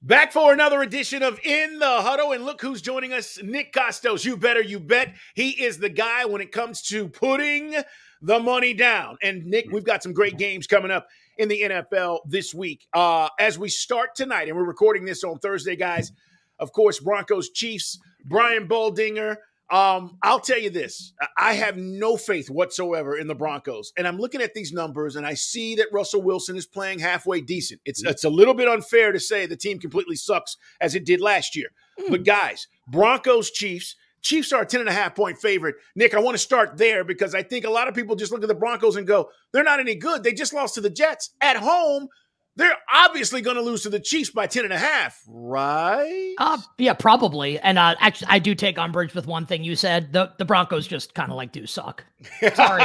Back for another edition of In the Huddle, and look who's joining us, Nick Kostos. You better, you bet. He is the guy when it comes to putting the money down. And Nick, we've got some great games coming up in the NFL this week. As we start tonight, and we're recording this on Thursday, guys, of course, Broncos, Chiefs, Brian Baldinger. I'll tell you this. I have no faith whatsoever in the Broncos. And I'm looking at these numbers, and I see that Russell Wilson is playing halfway decent. It's a little bit unfair to say the team completely sucks as it did last year. But, guys, Broncos, Chiefs. Chiefs are a 10.5-point favorite. Nick, I want to start there because I think a lot of people just look at the Broncos and go, they're not any good. They just lost to the Jets at home. They're obviously going to lose to the Chiefs by 10.5, right? Yeah, probably. And actually, I do take umbrage with one thing you said. The Broncos just kind of do suck. Sorry.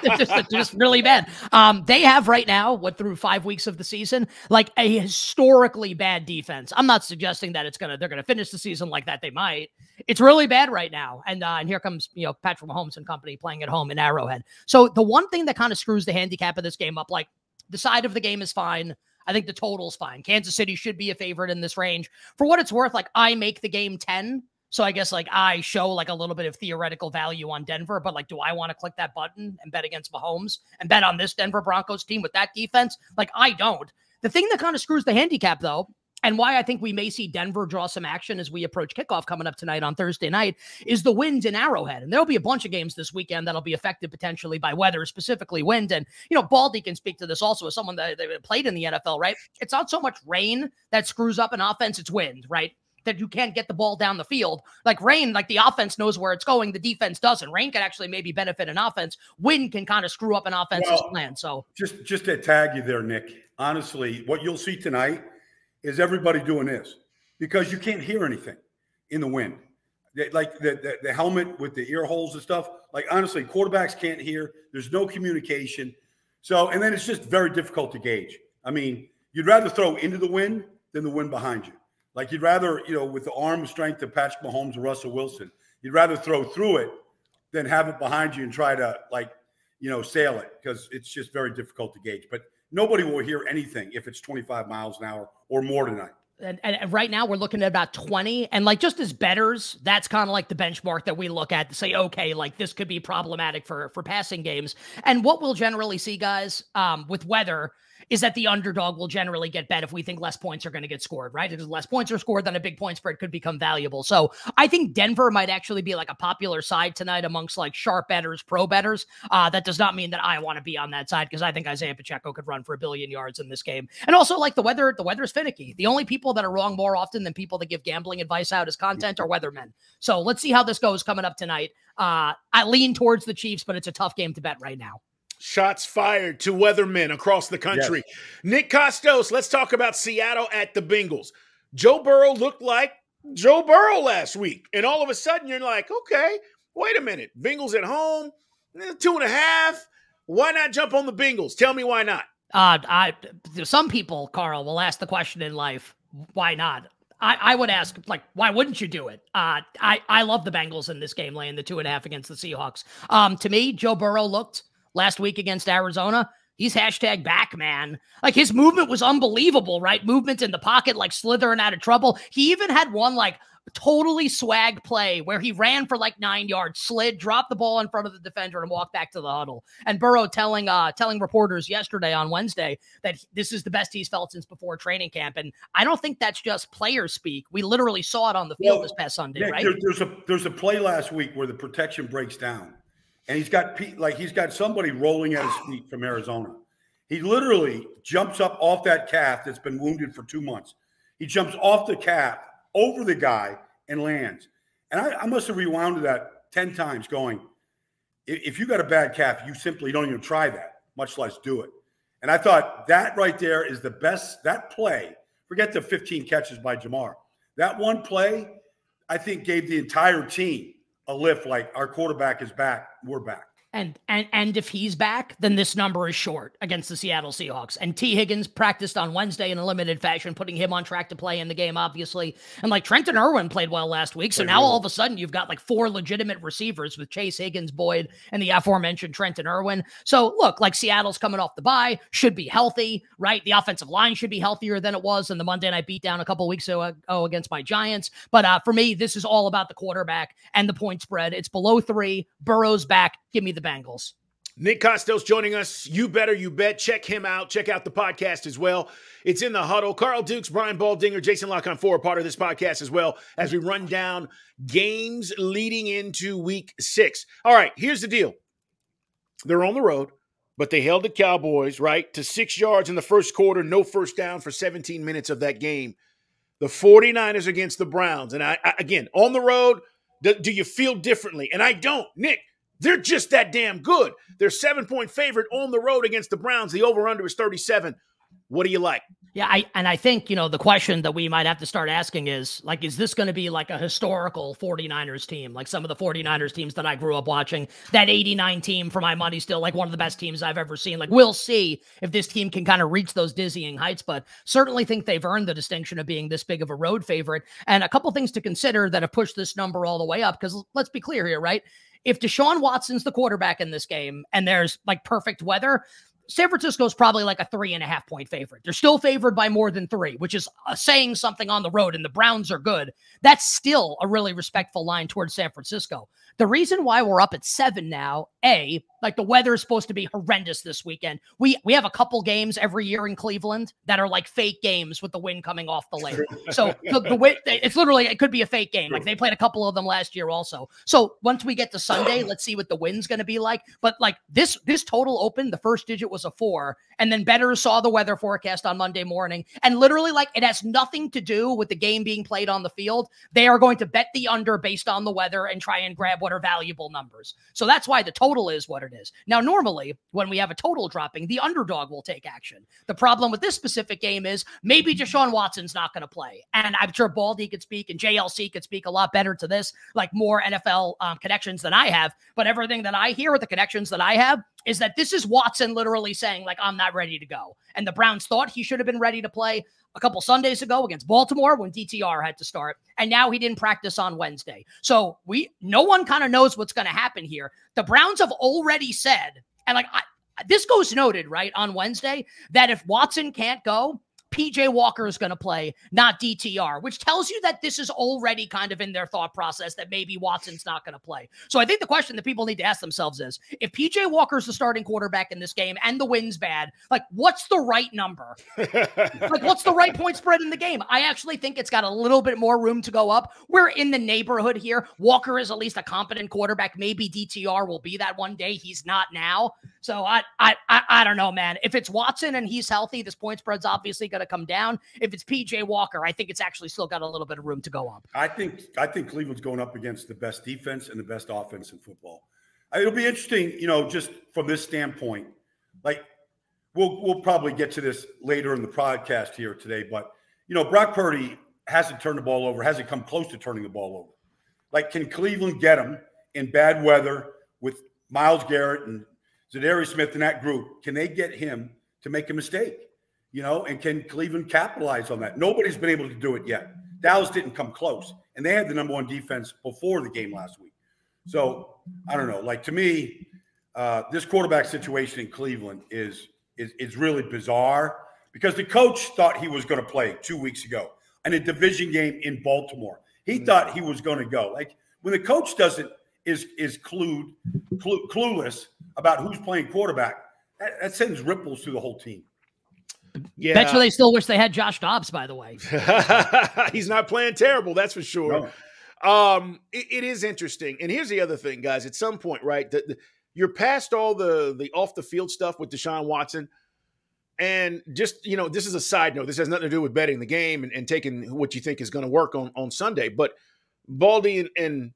They're just really bad. They have right now, through 5 weeks of the season, a historically bad defense. I'm not suggesting that they're going to finish the season like that. They might. It's really bad right now. And here comes, Patrick Mahomes and company playing at home in Arrowhead. So the one thing that kind of screws the handicap of this game up, the side of the game is fine. I think the total's fine. Kansas City should be a favorite in this range. For what it's worth, I make the game 10. So I guess I show a little bit of theoretical value on Denver, but do I want to click that button and bet against Mahomes and bet on this Denver Broncos team with that defense? I don't. The thing that kind of screws the handicap though, and why I think we may see Denver draw some action as we approach kickoff coming up tonight on Thursday night, is the winds in Arrowhead. And there'll be a bunch of games this weekend that'll be affected potentially by weather, specifically wind. And, Baldy can speak to this also as someone that played in the NFL, right? It's not so much rain that screws up an offense, it's wind, right? That you can't get the ball down the field. Rain, the offense knows where it's going, the defense doesn't. Rain can actually maybe benefit an offense. Wind can kind of screw up an offense's plan. So just to tag you there, Nick, honestly, what you'll see tonight is everybody doing this because you can't hear anything in the wind. The helmet with the ear holes and stuff. Honestly, quarterbacks can't hear. There's no communication. So, and then it's just very difficult to gauge. I mean, you'd rather throw into the wind than the wind behind you. You'd rather, with the arm strength of Patrick Mahomes or Russell Wilson, you'd rather throw through it than have it behind you and try to sail it because it's just very difficult to gauge. But nobody will hear anything if it's 25 miles an hour or more tonight. And right now we're looking at about 20. And just as bettors, that's kind of the benchmark that we look at to say, okay, this could be problematic for passing games. And what we'll generally see, guys, with weather is that the underdog will generally get bet if we think less points are going to get scored, right? If less points are scored, then a big point spread could become valuable. So I think Denver might actually be a popular side tonight amongst sharp bettors, pro bettors. That does not mean that I want to be on that side because I think Isaiah Pacheco could run for 1 billion yards in this game. And also the weather's finicky. The only people that are wrong more often than people that give gambling advice out as content are weathermen. So let's see how this goes coming up tonight. I lean towards the Chiefs, but it's a tough game to bet right now. Shots fired to weathermen across the country. Yes. Nick Kostos, let's talk about Seattle at the Bengals. Joe Burrow looked like Joe Burrow last week. And all of a sudden you're okay, wait a minute. Bengals at home, 2.5. Why not jump on the Bengals? Tell me why not. Some people, Carl, will ask the question in life, why not? I would ask, why wouldn't you do it? I love the Bengals in this game, laying the 2.5 against the Seahawks. To me, Joe Burrow looked last week against Arizona, he's hashtag back, man. His movement was unbelievable, right? Movement in the pocket, slithering out of trouble. He even had one, totally swag play where he ran for 9 yards, slid, dropped the ball in front of the defender and walked back to the huddle. And Burrow telling reporters yesterday on Wednesday that this is the best he's felt since before training camp. And I don't think that's just player speak. We literally saw it on the field this past Sunday, Nick, right? There's a play last week where the protection breaks down. And he's got somebody rolling at his feet from Arizona. He literally jumps up off that calf that's been wounded for 2 months. He jumps off the calf over the guy and lands. And I must have rewounded that 10 times going, if you got a bad calf, you simply don't even try that, much less do it. And I thought that right there is the best, that play, forget the 15 catches by Jamar. That one play, I think, gave the entire team a lift, our quarterback is back, we're back. And if he's back, then this number is short against the Seattle Seahawks. And T. Higgins practiced on Wednesday in a limited fashion, putting him on track to play in the game, obviously. And like Trenton Irwin played well last week. So now all of a sudden you've got like 4 legitimate receivers with Chase, Higgins, Boyd, and the aforementioned Trenton Irwin. So look, like Seattle's coming off the bye, should be healthy, right? The offensive line should be healthier than it was in the Monday night beatdown a couple weeks ago against my Giants. But for me, this is all about the quarterback and the point spread. It's below 3. Burrow's back. Give me the Bengals. Nick Kostos joining us. You better, you bet. Check him out. Check out the podcast as well. It's in the huddle. Carl Dukes, Brian Baldinger, Jason Lock on 4 are part of this podcast as well as we run down games leading into week 6. All right, here's the deal. They're on the road, but they held the Cowboys, right, to 6 yards in the first quarter, no first down for 17 minutes of that game. The 49ers against the Browns. And I again, on the road, do you feel differently? And I don't. Nick, they're just that damn good. They're 7-point favorite on the road against the Browns. The over-under is 37. What do you like? Yeah, I think, the question that we might have to start asking is, like, is this going to be like a historical 49ers team? Like some of the 49ers teams that I grew up watching, that 89 team, for my money, still like one of the best teams I've ever seen. Like, we'll see if this team can kind of reach those dizzying heights, but certainly think they've earned the distinction of being this big of a road favorite. And a couple things to consider that have pushed this number all the way up, because let's be clear here, right? If Deshaun Watson's the quarterback in this game and there's like perfect weather, San Francisco's probably like a 3.5 point favorite. They're still favored by more than 3, which is saying something on the road, and the Browns are good. That's still a really respectful line towards San Francisco. The reason why we're up at 7 now, like the weather is supposed to be horrendous this weekend. We have a couple games every year in Cleveland that are like fake games with the wind coming off the lake. So the wind, it's literally, it could be a fake game. Like they played a couple of them last year also. So once we get to Sunday, let's see what the wind's going to be like. But like this total open, the first digit was a 4, and then Better saw the weather forecast on Monday morning, and literally like it has nothing to do with the game being played on the field. They are going to bet the under based on the weather and try and grab what are valuable numbers. So that's why the total is what it is. Now, normally when we have a total dropping, the underdog will take action. The problem with this specific game is maybe Deshaun Watson's not going to play. And I'm sure Baldy could speak and JLC could speak a lot better to this, like more NFL connections than I have. But everything that I hear with the connections that I have is that this is Watson literally saying, like, I'm not ready to go. And the Browns thought he should have been ready to play a couple Sundays ago against Baltimore when DTR had to start. And now he didn't practice on Wednesday. So no one kind of knows what's going to happen here. The Browns have already said, and like this goes noted, right, on Wednesday, that if Watson can't go, PJ Walker is going to play, not DTR, which tells you that this is already kind of in their thought process that maybe Watson's not going to play. So I think the question that people need to ask themselves is, if PJ Walker's the starting quarterback in this game and the wind's bad, like what's the right number? Like what's the right point spread in the game? I actually think it's got a little bit more room to go up. We're in the neighborhood here. Walker is at least a competent quarterback. Maybe DTR will be that one day. He's not now. So I don't know, man. If it's Watson and he's healthy, this point spread's obviously going to come down. If it's PJ Walker, I think it's actually still got a little bit of room to go up. I think Cleveland's going up against the best defense and the best offense in football. It'll be interesting, just from this standpoint. Like we'll probably get to this later in the podcast here today, but Brock Purdy hasn't turned the ball over, hasn't come close to turning the ball over. Like, can Cleveland get him in bad weather with Myles Garrett and Zadarius Smith in that group? Can they get him to make a mistake? And can Cleveland capitalize on that? Nobody's been able to do it yet. Dallas didn't come close, and they had the number 1 defense before the game last week. So I don't know. Like, to me, this quarterback situation in Cleveland is really bizarre because the coach thought he was going to play 2 weeks ago in a division game in Baltimore. He thought he was going to go. Like, when the coach is clueless about who's playing quarterback, that sends ripples through the whole team. Yeah. Bet you they still wish they had Josh Dobbs, by the way. He's not playing terrible, that's for sure. No. It is interesting. And here's the other thing, guys. At some point, right, you're past all the off-the-field stuff with Deshaun Watson. And just, this is a side note. This has nothing to do with betting the game and taking what you think is going to work on Sunday. But Baldy and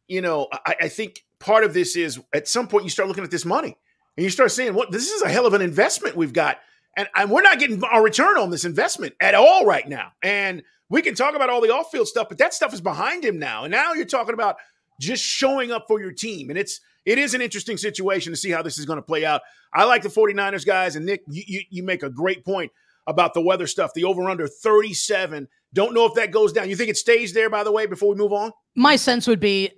I think part of this is at some point you start looking at this money and you start saying, this is a hell of an investment we've got. And we're not getting our return on this investment at all right now. And we can talk about all the off-field stuff, but that stuff is behind him now. And now you're talking about just showing up for your team. And it's it is an interesting situation to see how this is going to play out. I like the 49ers guys, and Nick, you make a great point about the weather stuff. The over-under 37. Don't know if that goes down. You think it stays there, by the way, before we move on? My sense would be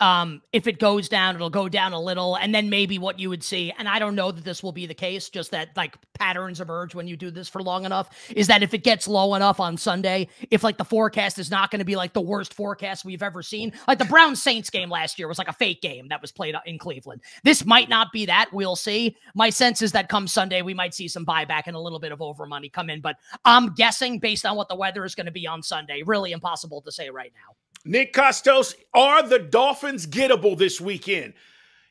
if it goes down, it'll go down a little, and then maybe what you would see, and I don't know that this will be the case, just that like patterns emerge when you do this for long enough, is that if it gets low enough on Sunday, if like the forecast is not going to be like the worst forecast we've ever seen, like the Browns-Saints game last year was like a fake game that was played in Cleveland. This might not be that. We'll see. My sense is that come Sunday, we might see some buyback and a little bit of over money come in, but I'm guessing based on what the weather is going to be on Sunday. Really impossible to say right now. Nick Kostos, are the Dolphins gettable this weekend?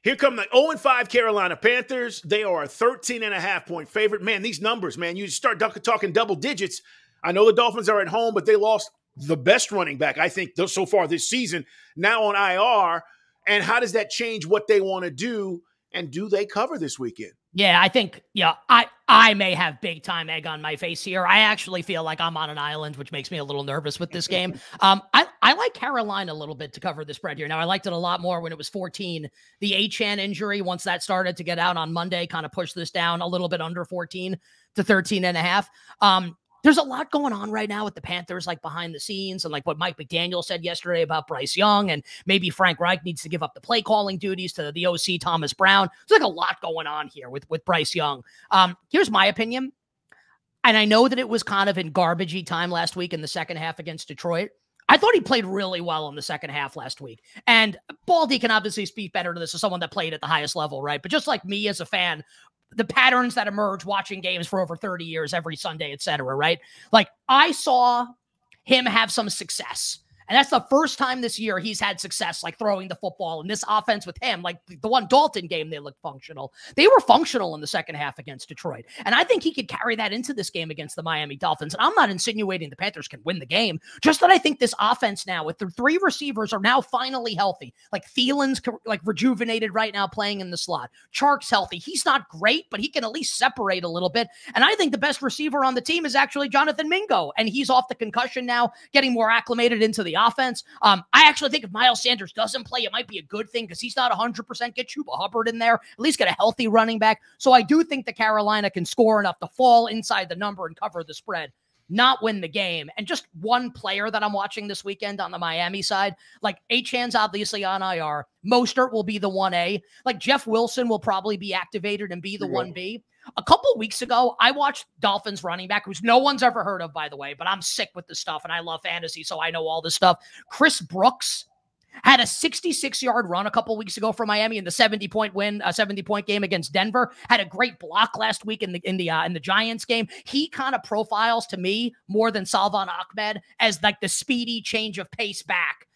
Here come the 0-5 Carolina Panthers. They are a 13.5-point favorite. Man, these numbers, man, you start talking double digits. I know the Dolphins are at home, but they lost the best running back, I think, so far this season, now on IR. And how does that change what they want to do? And do they cover this weekend? Yeah, I think, I may have big time egg on my face here. I actually feel like I'm on an island, which makes me a little nervous with this game. I like Carolina a little bit to cover the spread here. Now, I liked it a lot more when it was 14. The Achane injury, once that started to get out on Monday, kind of pushed this down a little bit under 14 to 13.5. There's a lot going on right now with the Panthers, like behind the scenes, and like what Mike McDaniel said yesterday about Bryce Young, and maybe Frank Reich needs to give up the play calling duties to the OC Thomas Brown. There's like a lot going on here with Bryce Young. Here's my opinion, and I know that it was kind of in garbagey time last week in the second half against Detroit. I thought he played really well in the second half last week. And Baldy can obviously speak better to this as someone that played at the highest level, right? But just like me as a fan, the patterns that emerge watching games for over 30 years, every Sunday, et cetera, right? Like, I saw him have some success. And that's the first time this year he's had success, like throwing the football in this offense with him. Like the one Dalton game, they looked functional. They were functional in the second half against Detroit. And I think he could carry that into this game against the Miami Dolphins. And I'm not insinuating the Panthers can win the game, just that I think this offense now with the three receivers are now finally healthy. Like Thielen's like rejuvenated right now playing in the slot. Chark's healthy. He's not great, but he can at least separate a little bit. And I think the best receiver on the team is actually Jonathan Mingo. And he's off the concussion now, getting more acclimated into the offense. I actually think if Miles Sanders doesn't play, it might be a good thing because he's not 100%. Get Chuba Hubbard in there, at least get a healthy running back. So I do think that Carolina can score enough to fall inside the number and cover the spread, not win the game. And just one player that I'm watching this weekend on the Miami side, like Achane's obviously on IR. Mostert will be the 1A. Like Jeff Wilson will probably be activated and be the 1B. A couple weeks ago, I watched Dolphins running back, who's no one's ever heard of, by the way, but I'm sick with this stuff, and I love fantasy, so I know all this stuff. Chris Brooks had a 66-yard run a couple weeks ago for Miami in the 70-point win, a 70-point game against Denver. Had a great block last week in the Giants game. He kind of profiles to me more than Salvon Ahmed as like the speedy change of pace back.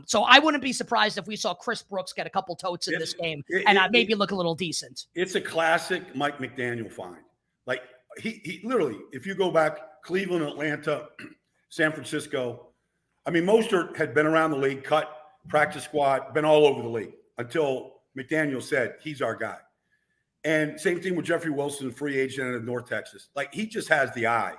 So I wouldn't be surprised if we saw Chris Brooks get a couple totes in this game and maybe look a little decent. It's a classic Mike McDaniel find. Like he literally, if you go back, Cleveland, Atlanta, San Francisco, I mean, Mostert had been around the league, cut, practice squad, been all over the league until McDaniel said, he's our guy. And same thing with Jeffrey Wilson, free agent in North Texas. Like, he just has the eye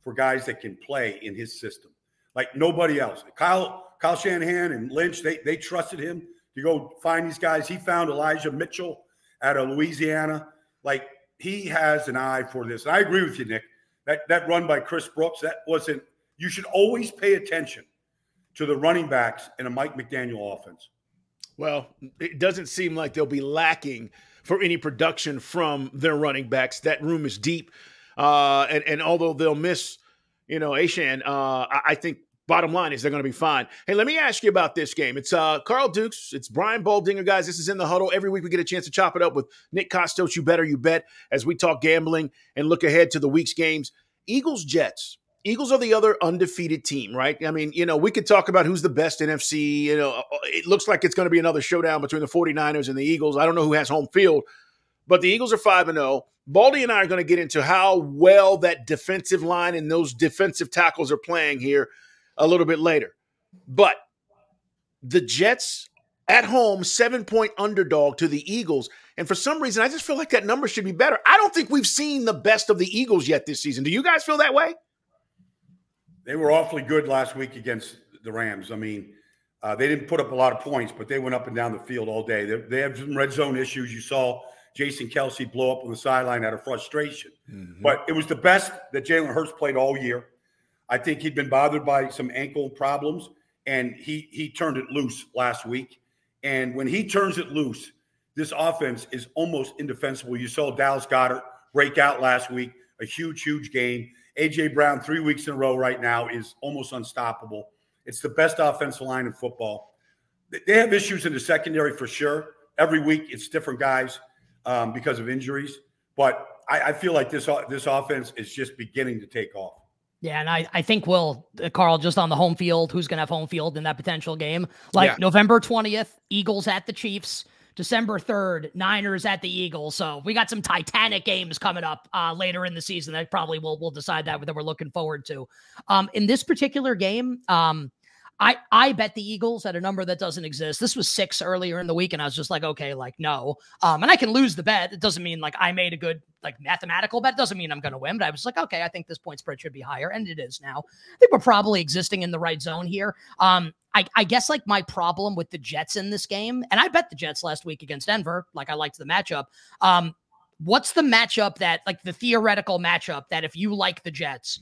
for guys that can play in his system. Like nobody else. Kyle Shanahan and Lynch, they trusted him to go find these guys. He found Elijah Mitchell out of Louisiana. Like, he has an eye for this. And I agree with you, Nick. That run by Chris Brooks, that wasn't – you should always pay attention to the running backs in a Mike McDaniel offense. Well, it doesn't seem like they'll be lacking for any production from their running backs. That room is deep. And although they'll miss, Achane, I think bottom line is they're going to be fine. Hey, let me ask you about this game. It's Carl Dukes. It's Brian Baldinger, guys. This is In the Huddle. Every week we get a chance to chop it up with Nick Kostos, You Better You Bet, as we talk gambling and look ahead to the week's games. Eagles-Jets. Eagles are the other undefeated team, right? I mean, we could talk about who's the best NFC. It looks like it's going to be another showdown between the 49ers and the Eagles. I don't know who has home field, but the Eagles are 5-0. Baldy and I are going to get into how well that defensive line and those defensive tackles are playing here a little bit later. But the Jets at home, 7-point underdog to the Eagles. And for some reason, I just feel like that number should be better. I don't think we've seen the best of the Eagles yet this season. Do you guys feel that way? They were awfully good last week against the Rams. I mean, They didn't put up a lot of points, but they went up and down the field all day. They have some red zone issues. You saw Jason Kelsey blow up on the sideline out of frustration. But it was the best that Jalen Hurts played all year. I think he'd been bothered by some ankle problems, and he turned it loose last week. And when he turns it loose, this offense is almost indefensible. You saw Dallas Goedert break out last week, a huge, huge game. A.J. Brown, 3 weeks in a row right now, is almost unstoppable. It's the best offensive line in football. They have issues in the secondary for sure. Every week it's different guys because of injuries. But I feel like this offense is just beginning to take off. Yeah, and I think Carl, just on the home field, who's going to have home field in that potential game? Like, Yeah. November 20th, Eagles at the Chiefs. December 3rd, Niners at the Eagles. So we got some Titanic games coming up later in the season that probably we'll decide that we're looking forward to. In this particular game, I bet the Eagles at a number that doesn't exist. This was 6 earlier in the week, and I was just like, okay, like, no. And I can lose the bet. It doesn't mean like I made a good like mathematical bet. It doesn't mean I'm going to win, but I was like, okay, I think this point spread should be higher, and it is now. I think we're probably existing in the right zone here. I guess like my problem with the Jets in this game, and I bet the Jets last week against Denver, like I liked the matchup. What's the matchup that like the theoretical matchup that if you like the Jets,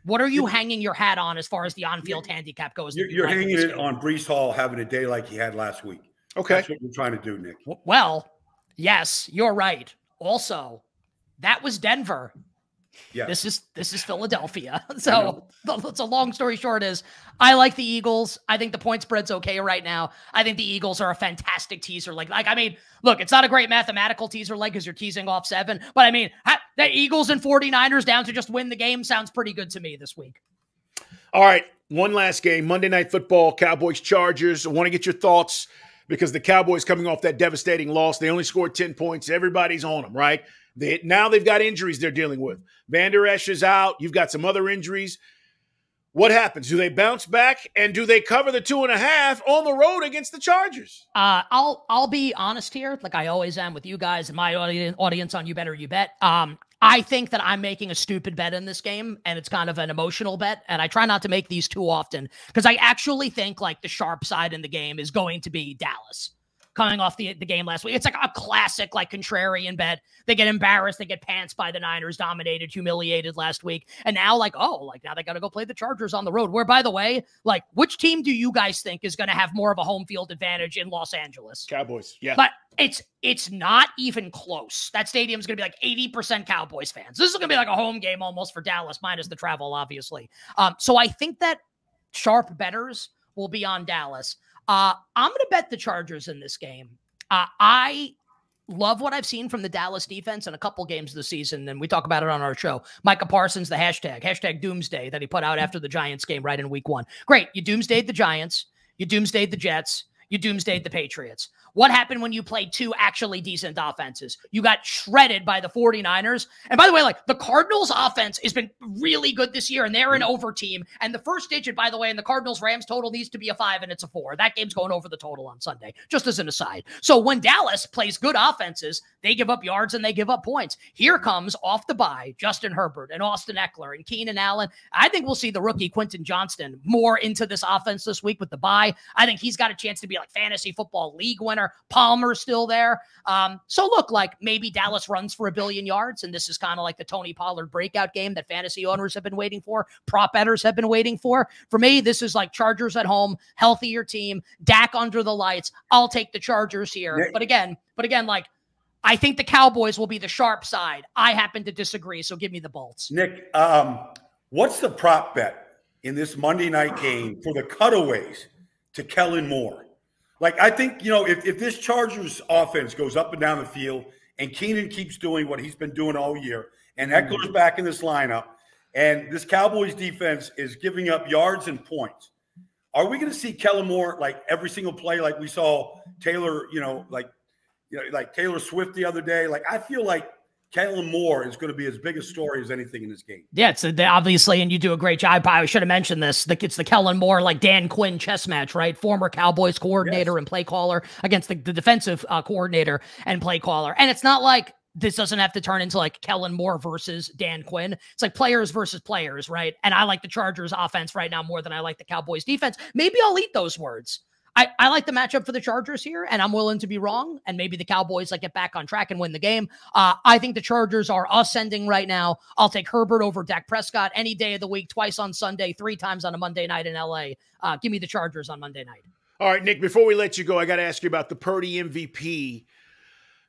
what are you hanging your hat on as far as the on-field handicap goes? You're hanging it on Breece Hall having a day like he had last week. Okay. That's what we're trying to do, Nick. Well, yes, you're right. Also, that was Denver. Yeah. This is Philadelphia. So it's a long story short is I like the Eagles. I think the point spread's okay right now. I think the Eagles are a fantastic teaser. Like I mean, look, it's not a great mathematical teaser leg because you're teasing off 7, but I mean, the Eagles and 49ers down to just win the game sounds pretty good to me this week. All right, one last game, Monday Night Football, Cowboys Chargers. I want to get your thoughts because the Cowboys coming off that devastating loss, they only scored 10 points. Everybody's on them, right? Now they've got injuries they're dealing with. Van Der Esch is out. You've got some other injuries. What happens? Do they bounce back, and do they cover the 2.5 on the road against the Chargers? I'll be honest here, like I always am with you guys and my audience on You Better You Bet. I think that I'm making a stupid bet in this game, and it's kind of an emotional bet, and I try not to make these too often because I actually think like the sharp side in the game is going to be Dallas. Coming off the game last week. It's like a classic, like, contrarian bet. They get embarrassed. They get pantsed by the Niners, dominated, humiliated last week. And now, like, now they got to go play the Chargers on the road. Where, by the way, like, which team do you guys think is going to have more of a home field advantage in Los Angeles? Cowboys, yeah. But it's not even close. That stadium's going to be like 80% Cowboys fans. This is going to be like a home game almost for Dallas, minus the travel, obviously. So I think that sharp bettors will be on Dallas. I'm going to bet the Chargers in this game. I love what I've seen from the Dallas defense in a couple games this season, and we talk about it on our show. Micah Parsons, the hashtag doomsday that he put out after the Giants game right in week 1. Great. You doomsdayed the Giants. You doomsdayed the Jets. You doomsdayed the Patriots. What happened when you played 2 actually decent offenses? You got shredded by the 49ers. And by the way, like the Cardinals offense has been really good this year, and they're an over team. And the first digit, by the way, in the Cardinals-Rams total needs to be a 5, and it's a 4. That game's going over the total on Sunday, just as an aside. So when Dallas plays good offenses, they give up yards and they give up points. Here comes off the bye Justin Herbert and Austin Eckler and Keenan Allen. I think we'll see the rookie Quentin Johnston more into this offense this week with the bye. I think he's got a chance to be like fantasy football league winner. Palmer's still there. So look, like maybe Dallas runs for 1 billion yards, and this is kind of like the Tony Pollard breakout game that fantasy owners have been waiting for, prop bettors have been waiting for. For me, this is like Chargers at home, healthier team, Dak under the lights. I'll take the Chargers here. Nick. But again, like I think the Cowboys will be the sharp side. I happen to disagree, so give me the Bolts. Nick, what's the prop bet in this Monday night game for the cutaways to Kellen Moore? Like, I think, if this Chargers offense goes up and down the field and Keenan keeps doing what he's been doing all year and Eckler's back in this lineup and this Cowboys defense is giving up yards and points, are we going to see Kellen Moore like every single play like we saw Taylor, like Taylor Swift the other day? Like, I feel like Kellen Moore is going to be as big a story as anything in this game. Yeah, it's obviously, and you do a great job. I should have mentioned this. It's the Kellen Moore, like Dan Quinn chess match, right? Former Cowboys coordinator and play caller against the defensive coordinator and play caller. And it's not like this doesn't have to turn into like Kellen Moore versus Dan Quinn. It's like players versus players, right? And I like the Chargers offense right now more than I like the Cowboys defense. Maybe I'll eat those words. I like the matchup for the Chargers here, and I'm willing to be wrong, and maybe the Cowboys get back on track and win the game. I think the Chargers are ascending right now. I'll take Herbert over Dak Prescott any day of the week, twice on Sunday, 3 times on a Monday night in LA. Give me the Chargers on Monday night. All right, Nick, before we let you go, I got to ask you about the Purdy MVP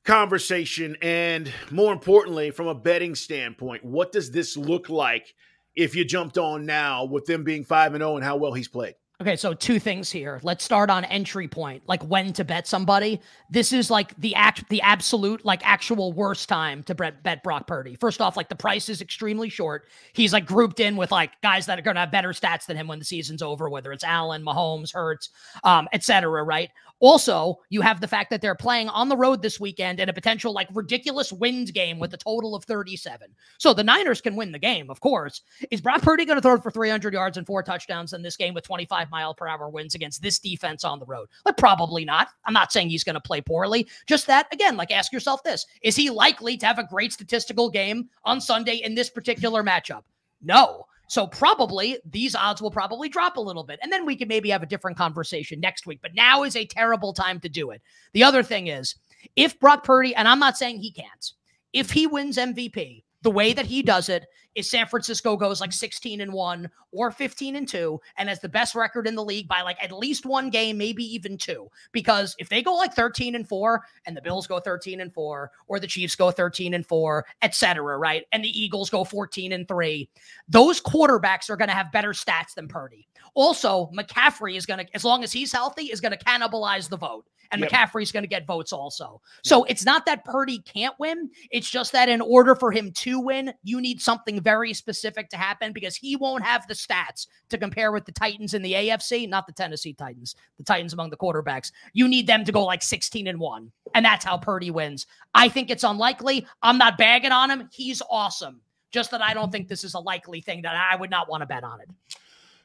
conversation, and more importantly, from a betting standpoint, what does this look like if you jumped on now with them being 5-0 and how well he's played? Okay, so 2 things here. Let's start on entry point, like when to bet somebody. This is like the absolute, like actual worst time to bet Brock Purdy. First off, like the price is extremely short. He's like grouped in with like guys that are going to have better stats than him when the season's over, whether it's Allen, Mahomes, Hurts, et cetera, right? Also, you have the fact that they're playing on the road this weekend in a potential like ridiculous wind game with a total of 37. So the Niners can win the game, of course. Is Brock Purdy going to throw for 300 yards and 4 touchdowns in this game with 25-mile-per-hour winds against this defense on the road? Like, probably not. I'm not saying he's going to play poorly. Just that, again, like ask yourself this. Is he likely to have a great statistical game on Sunday in this particular matchup? No. So probably these odds will probably drop a little bit. And then we can maybe have a different conversation next week. But now is a terrible time to do it. The other thing is, if Brock Purdy, and I'm not saying he can't, if he wins MVP, the way that he does it is San Francisco goes like 16-1 or 15-2 and has the best record in the league by like at least 1 game, maybe even 2. Because if they go like 13-4 and the Bills go 13-4 or the Chiefs go 13-4, et cetera, right? And the Eagles go 14-3, those quarterbacks are going to have better stats than Purdy. Also, McCaffrey is going to, as long as he's healthy, is going to cannibalize the vote. And McCaffrey's going to get votes also. So it's not that Purdy can't win. It's just that in order for him to win, you need something very specific to happen because he won't have the stats to compare with the Titans in the AFC, not the Tennessee Titans, the Titans among the quarterbacks. You need them to go like 16-1. And that's how Purdy wins. I think it's unlikely. I'm not bagging on him. He's awesome. Just that I don't think this is a likely thing that I would not want to bet on it.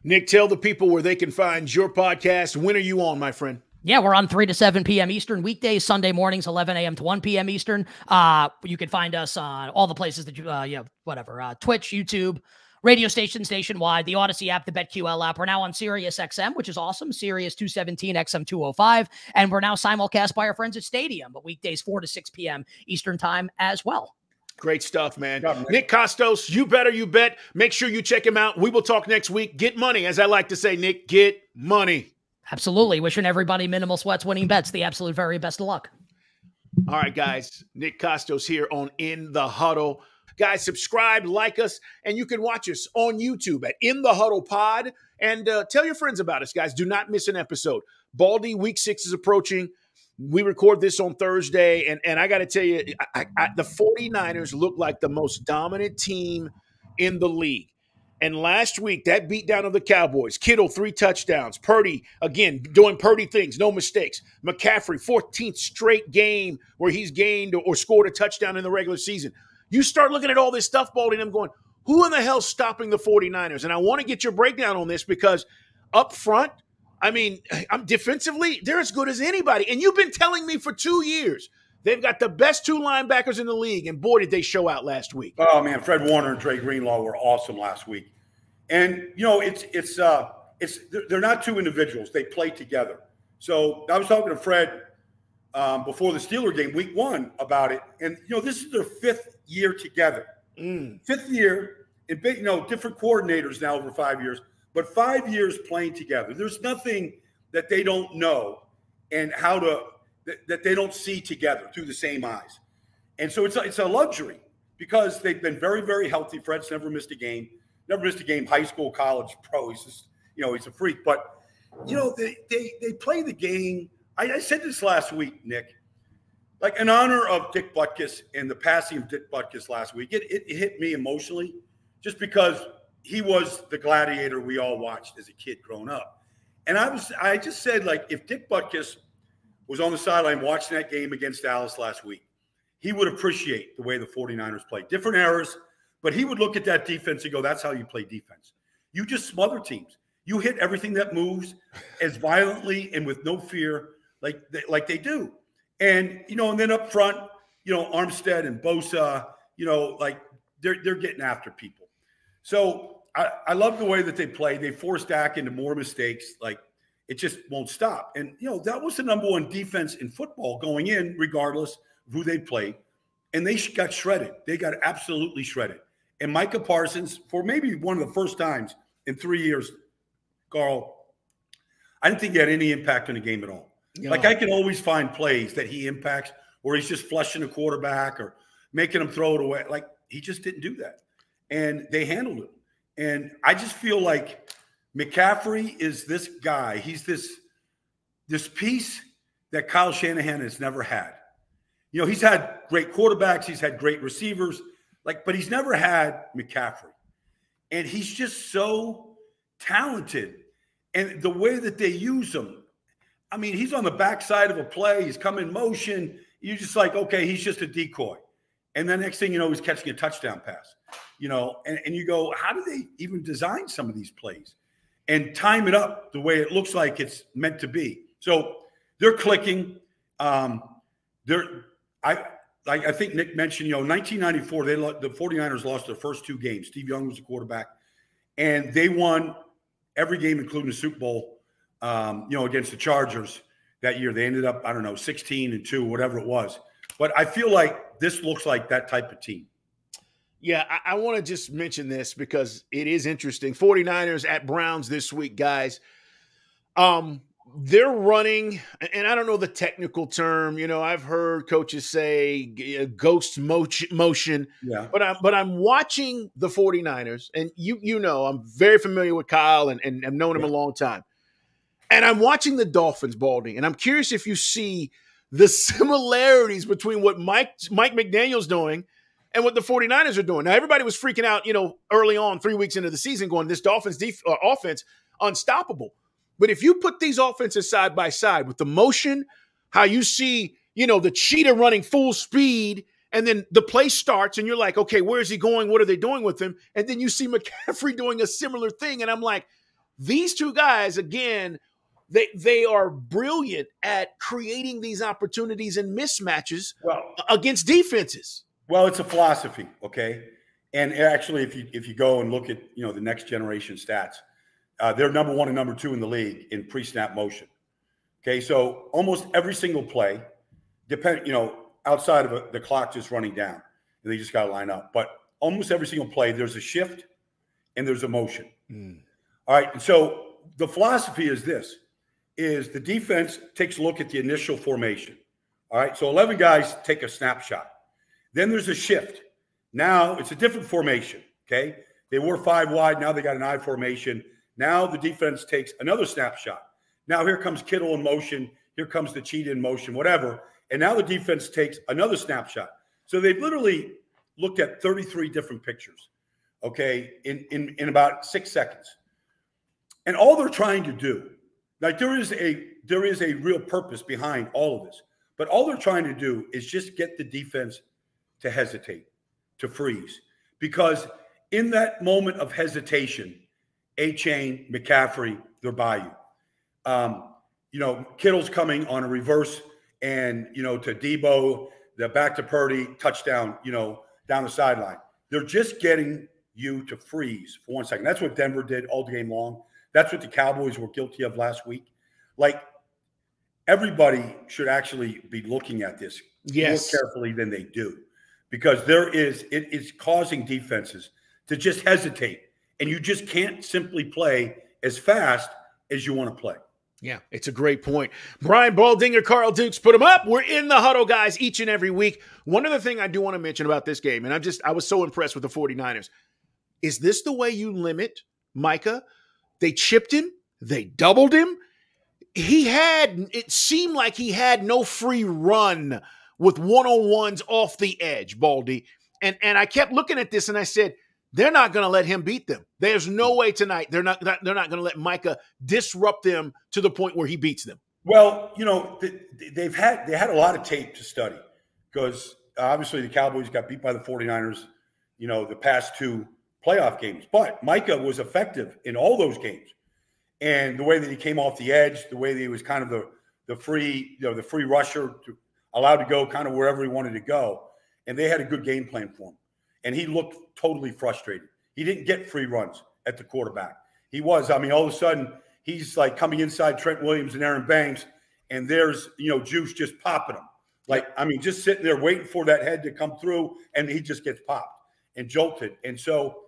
Nick, tell the people where they can find your podcast. When are you on, my friend? Yeah, we're on 3 to 7 p.m. Eastern weekdays, Sunday mornings, 11 a.m. to 1 p.m. Eastern. You can find us on all the places that you, Twitch, YouTube, radio stations nationwide, the Odyssey app, the BetQL app. We're now on Sirius XM, which is awesome. Sirius 217, XM 205. And we're now simulcast by our friends at Stadium, but weekdays 4 to 6 p.m. Eastern time as well. Great stuff, man. Nick Kostos, you better, you bet. Make sure you check him out. We will talk next week. Get money. As I like to say, Nick, get money. Absolutely. Wishing everybody minimal sweats, winning bets, the absolute very best of luck. All right, guys. Nick Kostos here on In the Huddle. Guys, subscribe, like us, and you can watch us on YouTube at In the Huddle Pod. And tell your friends about us, guys. Do not miss an episode. Baldy, week 6 is approaching. We record this on Thursday, and I got to tell you, the 49ers look like the most dominant team in the league. And last week, that beatdown of the Cowboys, Kittle, 3 touchdowns. Purdy, again, doing Purdy things, no mistakes. McCaffrey, 14th straight game where he's gained or scored a touchdown in the regular season. You start looking at all this stuff, Baldy, and I'm going, who in the hell's stopping the 49ers? And I want to get your breakdown on this because up front, I mean, defensively, they're as good as anybody. And you've been telling me for 2 years they've got the best 2 linebackers in the league, and boy, did they show out last week. Oh, man, Fred Warner and Dre Greenlaw were awesome last week. And, you know, they're not 2 individuals. They play together. So I was talking to Fred before the Steeler game, week 1, about it. And, you know, this is their 5th year together. 5th year, and, you know, different coordinators now over 5 years, but 5 years playing together. There's nothing that they don't know and that they don't see together through the same eyes. And so it's a luxury because they've been very, very healthy. Fred's never missed a game. Never missed a game, high school, college, pro. He's just, you know, he's a freak. But, you know, they play the game. I said this last week, Nick, like in honor of Dick Butkus and the passing of Dick Butkus last week. It hit me emotionally just because he was the gladiator we all watched as a kid growing up. And I just said, like, if Dick Butkus was on the sideline watching that game against Dallas last week, he would appreciate the way the 49ers played. Different errors. But he would look at that defense and go, that's how you play defense. You just smother teams. You hit everything that moves as violently and with no fear like they do. And, you know, and then up front, you know, Armstead and Bosa, you know, like they're getting after people. So I love the way that they play. They force Dak into more mistakes. Like, It just won't stop. And, that was the number one defense in football going in, regardless of who they played. And they got shredded. They got absolutely shredded. And Micah Parsons, for maybe one of the first times in 3 years, Carl, I didn't think he had any impact on the game at all. No. Like, I can always find plays that he impacts where he's just flushing the quarterback or making him throw it away. Like, he just didn't do that. And they handled it. And I just feel like McCaffrey is this guy. He's this piece that Kyle Shanahan has never had. He's had great quarterbacks. He's had great receivers, but he's never had McCaffrey. And he's just so talented. And the way that they use him, I mean, he's on the backside of a play. He's come in motion. You're just like, okay, he's just a decoy. And then next thing you know, he's catching a touchdown pass. And you go, how do they even design some of these plays and time it up the way it looks like it's meant to be? So they're clicking. I think Nick mentioned, 1994, the 49ers lost their first 2 games. Steve Young was the quarterback, and they won every game, including the Super Bowl, against the Chargers that year. They ended up, 16-2, whatever it was. But I feel like this looks like that type of team. Yeah, I want to just mention this because it is interesting. 49ers at Browns this week, guys. They're running, and I don't know the technical term. I've heard coaches say ghost motion. Yeah. But I'm watching the 49ers, and I'm very familiar with Kyle and I've known him a long time. And I'm watching the Dolphins, Baldy, and I'm curious if you see the similarities between what Mike McDaniel's doing and what the 49ers are doing. Now, everybody was freaking out, early on, 3 weeks into the season, going, this Dolphins offense, unstoppable. But if you put these offenses side by side with the motion, how you see, the cheetah running full speed, and then the play starts, and you're like, okay, where is he going? What are they doing with him? And then you see McCaffrey doing a similar thing. And I'm like, these two guys, again, they are brilliant at creating these opportunities and mismatches against defenses. Well, it's a philosophy, okay? And actually, if you go and look at, the next generation stats, they're number 1 and number 2 in the league in pre-snap motion. Okay, so almost every single play, outside of the clock just running down, and they just got to line up. But almost every single play, there's a shift and there's a motion. All right, and so the philosophy is this, is the defense takes a look at the initial formation. All right, so 11 guys take a snapshot. Then there's a shift. Now it's a different formation, okay? They were 5 wide, now they got an I formation. Now the defense takes another snapshot. Now here comes Kittle in motion. Here comes the cheetah in motion, whatever. And now the defense takes another snapshot. So they've literally looked at 33 different pictures, okay, in about 6 seconds. And all they're trying to do, like there is a real purpose behind all of this, but all they're trying to do is just get the defense to hesitate, to freeze. Because in that moment of hesitation, A-Chain, McCaffrey, they're by you. Kittle's coming on a reverse and, to Debo, the back to Purdy, touchdown, down the sideline. They're just getting you to freeze for 1 second. That's what Denver did all game long. That's what the Cowboys were guilty of last week. Like, everybody should actually be looking at this more carefully than they do, because it is causing defenses to just hesitate, and you just can't simply play as fast as you want to play. Yeah, it's a great point. Brian Baldinger, Carl Dukes, put them up. We're in the huddle, guys, each and every week. One other thing I do want to mention about this game, and I was so impressed with the 49ers. Is this the way you limit Micah? They chipped him. They doubled him. It seemed like he had no free run with one-on-ones off the edge, Baldy. And I kept looking at this and I said, they're not going to let him beat them. There's no way tonight they're not going to let Micah disrupt them to the point where he beats them. Well, they had a lot of tape to study, because obviously the Cowboys got beat by the 49ers, the past 2 playoff games. But Micah was effective in all those games. And the way that he came off the edge, the way that he was kind of the free rusher, allowed to go kind of wherever he wanted to go. And they had a good game plan for him. And he looked totally frustrated. He didn't get free runs at the quarterback. All of a sudden, he's like coming inside Trent Williams and Aaron Banks, and there's, Juice just popping him. Like, I mean, just sitting there waiting for that head to come through, and he just gets popped and jolted. And so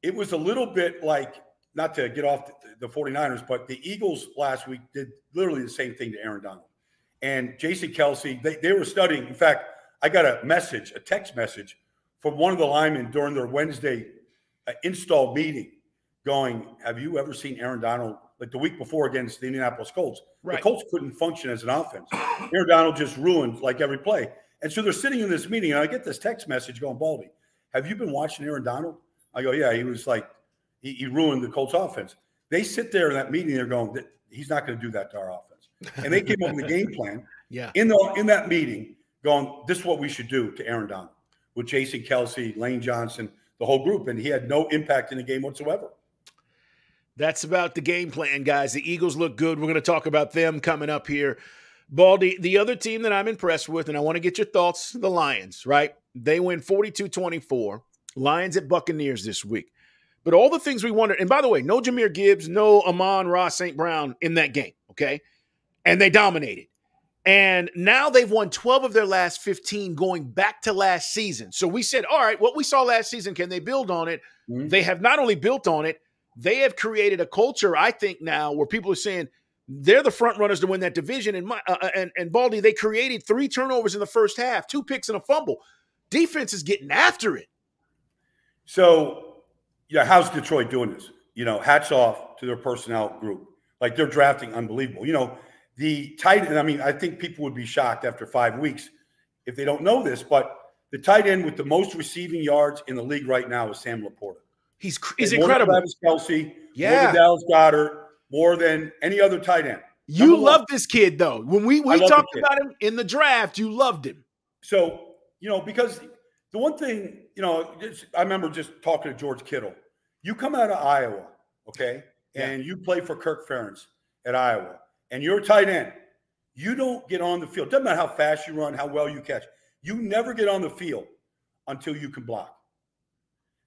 it was a little bit like, not to get off the 49ers, but the Eagles last week did literally the same thing to Aaron Donald. And Jason Kelsey, they were studying. In fact, I got a text message from one of the linemen during their Wednesday install meeting going, have you ever seen Aaron Donald, like the week before against the Indianapolis Colts? Right. The Colts couldn't function as an offense. Aaron Donald just ruined like every play. And so they're sitting in this meeting, and I get this text message going, Baldy, have you been watching Aaron Donald? I go, yeah, he was like, he ruined the Colts offense. They sit there in that meeting, they're going, he's not going to do that to our offense. And they came up with a game plan in that meeting going, this is what we should do to Aaron Donald with Jason Kelsey, Lane Johnson, the whole group. And he had no impact in the game whatsoever. That's about the game plan, guys. The Eagles look good. We're going to talk about them coming up here. Baldy, the other team that I'm impressed with, and I want to get your thoughts, the Lions, right? They win 42-24. Lions at Buccaneers this week. But all the things we wondered, and by the way, no Jahmyr Gibbs, no Amon-Ra St. Brown in that game, okay? And they dominated. And now they've won 12 of their last 15 going back to last season. So we said, all right, what we saw last season, can they build on it? Mm-hmm. They have not only built on it, they have created a culture, I think, now where people are saying they're the front runners to win that division. And Baldy, they created 3 turnovers in the first half, 2 picks and a fumble. Defense is getting after it. So, how's Detroit doing this? Hats off to their personnel group. Like, they're drafting unbelievable. The tight end, I mean, I think people would be shocked after 5 weeks if they don't know this, but the tight end with the most receiving yards in the league right now is Sam Laporta. He's incredible. More than Travis Kelce, more than Dallas Goedert, more than any other tight end. You love this kid, though. When we talked about him in the draft, you loved him. So, because the one thing, I remember just talking to George Kittle. You come out of Iowa, okay, and you play for Kirk Ferentz at Iowa, and you're a tight end. You don't get on the field. Doesn't matter how fast you run, how well you catch. You never get on the field until you can block.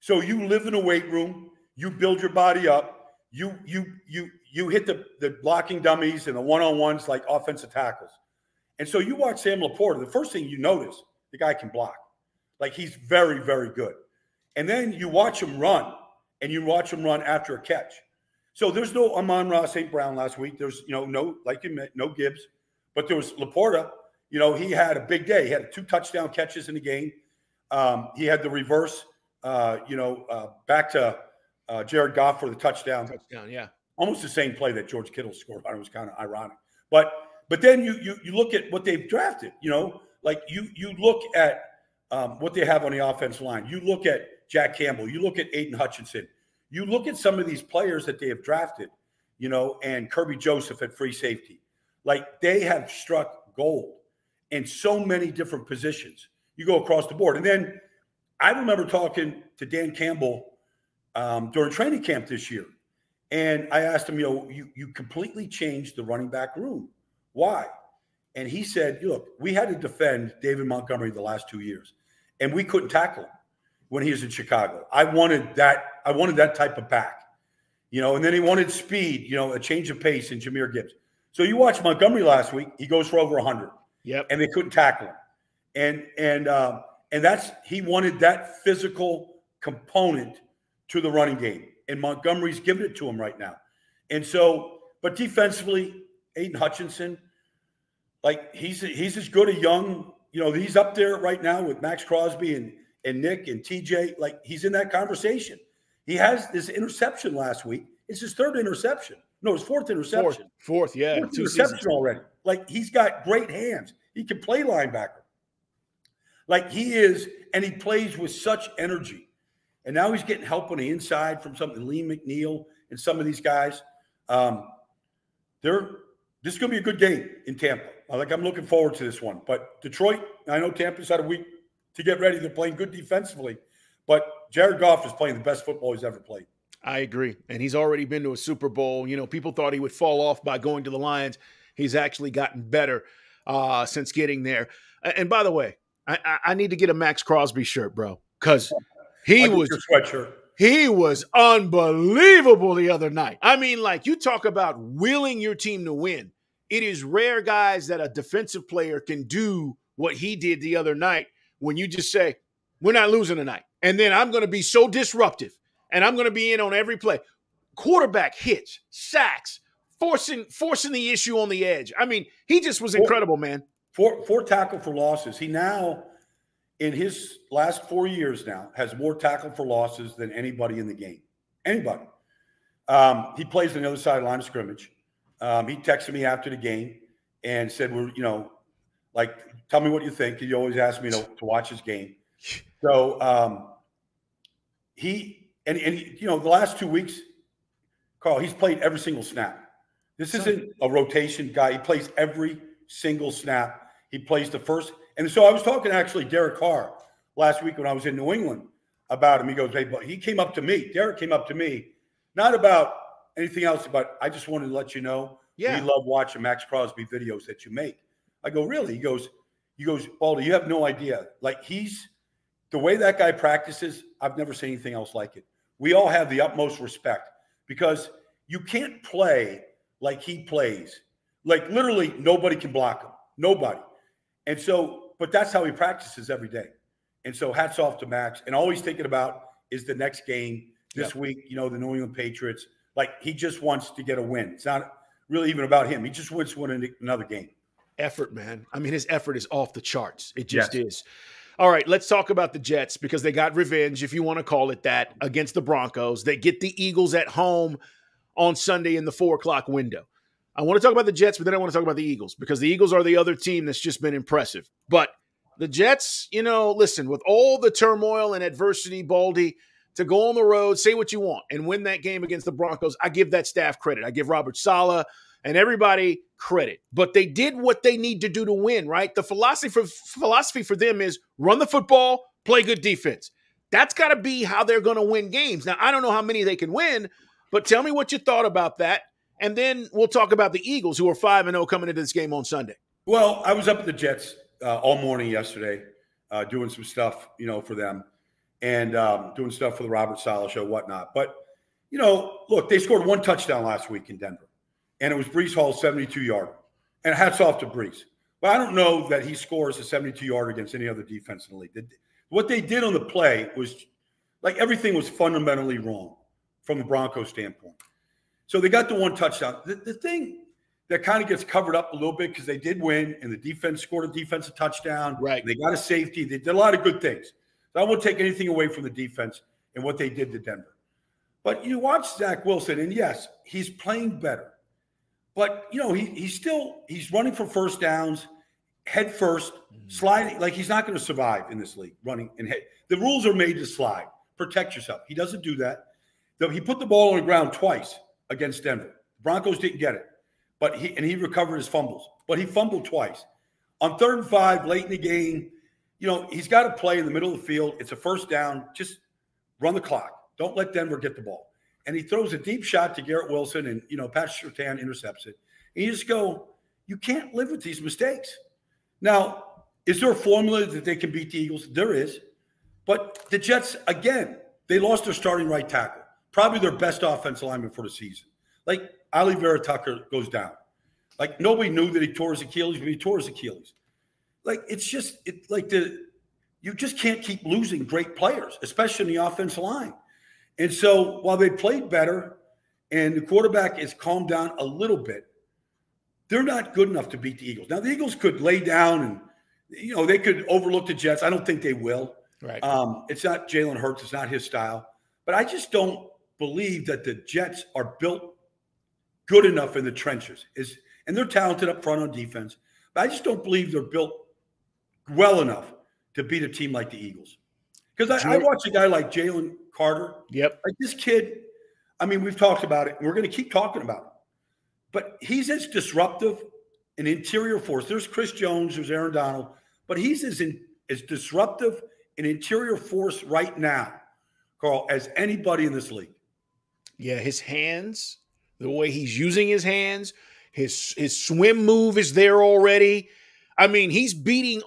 So you live in a weight room. You build your body up. You hit the blocking dummies and the one-on-ones like offensive tackles. And so you watch Sam Laporta. The first thing you notice, the guy can block. Like, he's very, very good. And then you watch him run, and you watch him run after a catch. So there's no Amon-Ra St. Brown last week. There's, no, like you meant, no Gibbs. But there was Laporta. He had a big day. He had 2 touchdown catches in the game. He had the reverse, back to Jared Goff for the touchdown. Yeah. Almost the same play that George Kittle scored. It was kind of ironic. But then you look at what they've drafted, like you look at what they have on the offensive line. You look at Jack Campbell. You look at Aiden Hutchinson. You look at some of these players that they have drafted, and Kirby Joseph at free safety. Like, they have struck gold in so many different positions. You go across the board. And then I remember talking to Dan Campbell during training camp this year. And I asked him, you completely changed the running back room. Why? And he said, look, we had to defend David Montgomery the last 2 years, and we couldn't tackle him when he was in Chicago. I wanted that type of back, and then he wanted speed, a change of pace in Jahmyr Gibbs. So you watch Montgomery last week, he goes for over 100. Yep. And they couldn't tackle him. And he wanted that physical component to the running game. And Montgomery's giving it to him right now. And so, but defensively, Aiden Hutchinson, like, he's as good a young, he's up there right now with Maxx Crosby and Nick and TJ. Like, he's in that conversation. He has this interception last week. It's his 3rd interception. No, his 4th interception. Fourth, yeah. 4th interception already. Like, he's got great hands. He can play linebacker. Like, he is, and he plays with such energy. And now he's getting help on the inside from Lee McNeil and some of these guys. This is going to be a good game in Tampa. I'm looking forward to this one. But Detroit, I know Tampa's had a week to get ready. They're playing good defensively. But Jared Goff is playing the best football he's ever played. I agree. And he's already been to a Super Bowl. People thought he would fall off by going to the Lions. He's actually gotten better since getting there. And by the way, I need to get a Maxx Crosby shirt, bro, because he was He was unbelievable the other night. I mean, like, you talk about willing your team to win. It is rare, guys, that a defensive player can do what he did the other night when you just say, we're not losing tonight. And then I'm going to be so disruptive, and I'm going to be in on every play. Quarterback hits, sacks, forcing the issue on the edge. I mean, he just was incredible, man. Four tackle for losses. He now, in his last 4 years now, has more tackle for losses than anybody in the game. Anybody. He plays on the other side of the line of scrimmage. He texted me after the game and said, "We're, like, tell me what you think." He always asked me to watch his game. So he, the last 2 weeks, Carl, he's played every single snap. This isn't a rotation guy. He plays every single snap. He plays the first. And so I was talking to actually Derek Carr last week when I was in New England about him. He goes, "Hey, but he came up to me." Derek came up to me, not about anything else, but I just wanted to let you know, we love watching Maxx Crosby videos that you make. I go, "Really?" He goes, "Baldy, you have no idea. Like, the way that guy practices, I've never seen anything else like it." We all have the utmost respect because you can't play like he plays. Like, literally nobody can block him. Nobody. And so, but that's how he practices every day. And so hats off to Max. And all he's thinking about is the next game this week, the New England Patriots. Like, he just wants to get a win. It's not really even about him. He just wants to win another game. Effort, man. I mean, his effort is off the charts. It just is. All right, let's talk about the Jets because they got revenge, if you want to call it that, against the Broncos. They get the Eagles at home on Sunday in the 4 o'clock window. I want to talk about the Jets, but then I want to talk about the Eagles because the Eagles are the other team that's just been impressive. But the Jets, listen, with all the turmoil and adversity, Baldy, to go on the road, say what you want, and win that game against the Broncos, I give that staff credit. I give Robert Saleh and everybody credit. But they did what they need to do to win, right? The philosophy for them is run the football, play good defense. That's got to be how they're going to win games. Now, I don't know how many they can win, but tell me what you thought about that. And then we'll talk about the Eagles, who are 5-0 coming into this game on Sunday. Well, I was up at the Jets all morning yesterday doing some stuff, for them and doing stuff for the Robert Saleh show, whatnot. But, look, they scored 1 touchdown last week in Denver, and it was Breece Hall's 72-yarder. And hats off to Breece. But I don't know that he scores a 72-yarder against any other defense in the league. What they did on the play was, like, everything was fundamentally wrong from the Broncos standpoint. So they got the 1 touchdown. The thing that kind of gets covered up a little bit because they did win and the defense scored a defensive touchdown. Right. They got a safety. They did a lot of good things. So I won't take anything away from the defense and what they did to Denver. But you watch Zach Wilson, and yes, he's playing better. But, he's running for first downs, head first, sliding. Like, he's not going to survive in this league, running and head. The rules are made to slide. Protect yourself. He doesn't do that. He put the ball on the ground twice against Denver. The Broncos didn't get it. But he recovered his fumbles. But he fumbled twice. On 3rd and 5, late in the game, he's got to play in the middle of the field. It's a first down. Just run the clock. Don't let Denver get the ball. And he throws a deep shot to Garrett Wilson, and, Patrick Surtain intercepts it. And you just go, you can't live with these mistakes. Now, is there a formula that they can beat the Eagles? There is. But the Jets, again, they lost their starting right tackle. Probably their best offensive lineman for the season. Like, Ali Vera-Tucker goes down. Like, nobody knew that he tore his Achilles, but he tore his Achilles. Like, you just can't keep losing great players, especially in the offensive line. And so while they played better and the quarterback is calmed down a little bit, they're not good enough to beat the Eagles. Now, the Eagles could lay down and, they could overlook the Jets. I don't think they will. Right. It's not Jalen Hurts. It's not his style. But I just don't believe that the Jets are built good enough in the trenches. And they're talented up front on defense. But I just don't believe they're built well enough to beat a team like the Eagles. Because I watch a guy like Jalen Carter. Yep. Like, this kid, I mean, we've talked about it, and we're going to keep talking about it. But he's as disruptive an interior force. There's Chris Jones, there's Aaron Donald, but he's as disruptive an interior force right now, Carl, as anybody in this league. Yeah, his hands, the way he's using his hands, his swim move is there already. I mean, he's beating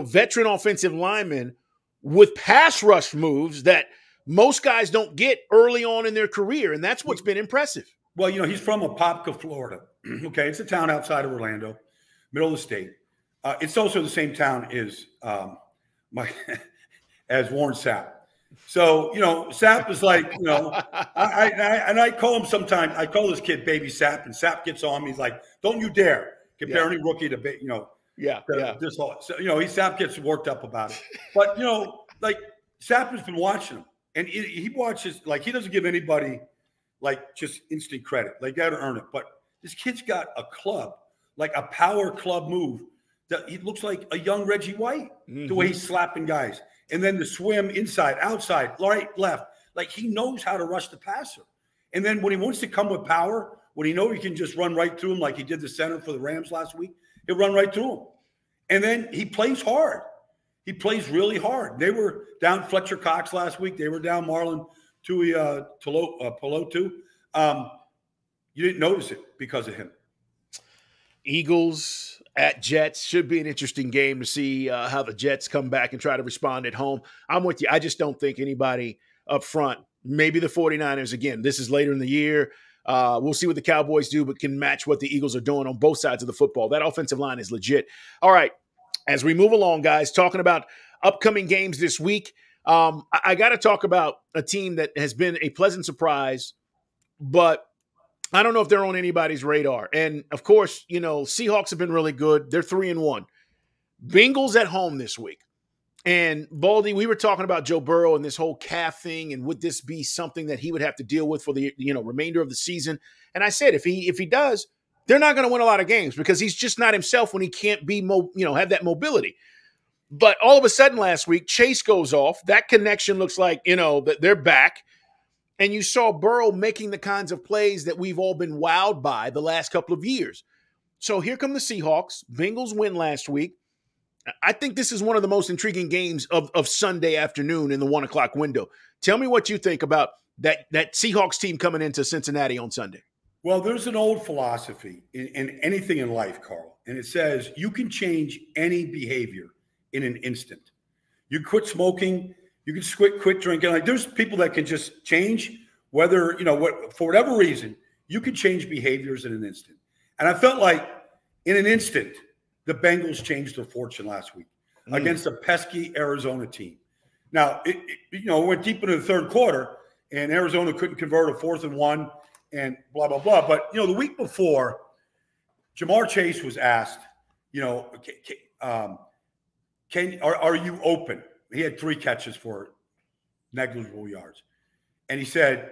veteran offensive linemen with pass rush moves that most guys don't get early on in their career, and that's what's been impressive. Well, he's from Apopka, Florida. Okay, it's a town outside of Orlando, middle of the state. It's also the same town as as Warren Sapp. So, Sapp is like, I call him sometimes, I call this kid Baby Sapp, and Sapp gets on me. He's like, don't you dare compare any rookie to, this whole, so, Sapp gets worked up about it. But, like Sapp has been watching him, and he watches, like, he doesn't give anybody, like, just instant credit. Like, got to earn it. But this kid's got a club, like a power club move that he looks like a young Reggie White, the way he's slapping guys. And then the swim inside, outside, right, left. Like, he knows how to rush the passer. And then when he wants to come with power, when he knows he can just run right through him like he did the center for the Rams last week, he'll run right through him. And then he plays hard. He plays really hard. They were down Fletcher Cox last week. They were down Marlon Pelotu. You didn't notice it because of him. Eagles at Jets should be an interesting game to see how the Jets come back and try to respond at home. I'm with you. I just don't think anybody up front, maybe the 49ers, again, this is later in the year. We'll see what the Cowboys do, but can match what the Eagles are doing on both sides of the football. That offensive line is legit. All right, as we move along, guys, talking about upcoming games this week, I got to talk about a team that has been a pleasant surprise, but I don't know if they're on anybody's radar. And, of course, Seahawks have been really good. They're 3-1. Bengals at home this week. And, Baldy, we were talking about Joe Burrow and this whole calf thing, and would this be something that he would have to deal with for the remainder of the season? And I said if he does, they're not going to win a lot of games because he's just not himself when he can't be have that mobility. But all of a sudden last week, Chase goes off. That connection looks like, that they're back. And you saw Burrow making the kinds of plays that we've all been wowed by the last couple of years. So here come the Seahawks. Bengals win last week. I think this is one of the most intriguing games of Sunday afternoon in the 1 o'clock window. Tell me what you think about that Seahawks team coming into Cincinnati on Sunday. Well, there's an old philosophy in anything in life, Carl, and it says you can change any behavior in an instant. You quit smoking. You can quit drinking. Like, there's people that can just change, whether, for whatever reason, you can change behaviors in an instant. And I felt like in an instant, the Bengals changed their fortune last week against a pesky Arizona team. Now, it went deep into the third quarter, and Arizona couldn't convert a 4th and 1 and blah, blah, blah. But, the week before, Jamar Chase was asked, are you open? He had 3 catches for negligible yards. And he said,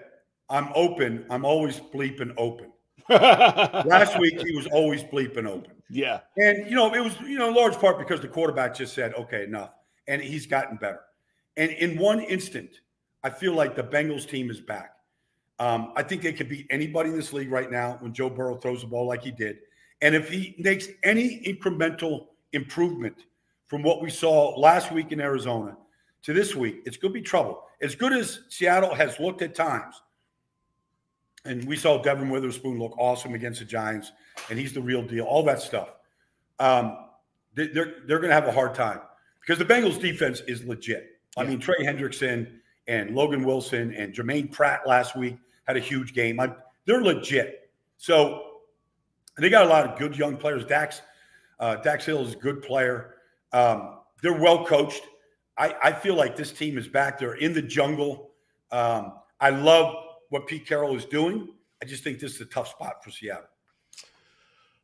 I'm open. I'm always bleeping open. Last week, he was always bleeping open. Yeah. And, it was, in large part because the quarterback just said, okay, enough. And he's gotten better. And in one instant, I feel like the Bengals team is back. I think they could beat anybody in this league right now when Joe Burrow throws the ball like he did. And if he makes any incremental improvement from what we saw last week in Arizona to this week, it's going to be trouble. As good as Seattle has looked at times, and we saw Devin Witherspoon look awesome against the Giants, and he's the real deal, all that stuff, they're going to have a hard time because the Bengals defense is legit. I mean, Trey Hendrickson and Logan Wilson and Jermaine Pratt last week had a huge game. They're legit. So they got a lot of good young players. Dax Hill is a good player. They're well coached. I feel like this team is back. They're in the jungle. I love what Pete Carroll is doing. I just think this is a tough spot for Seattle.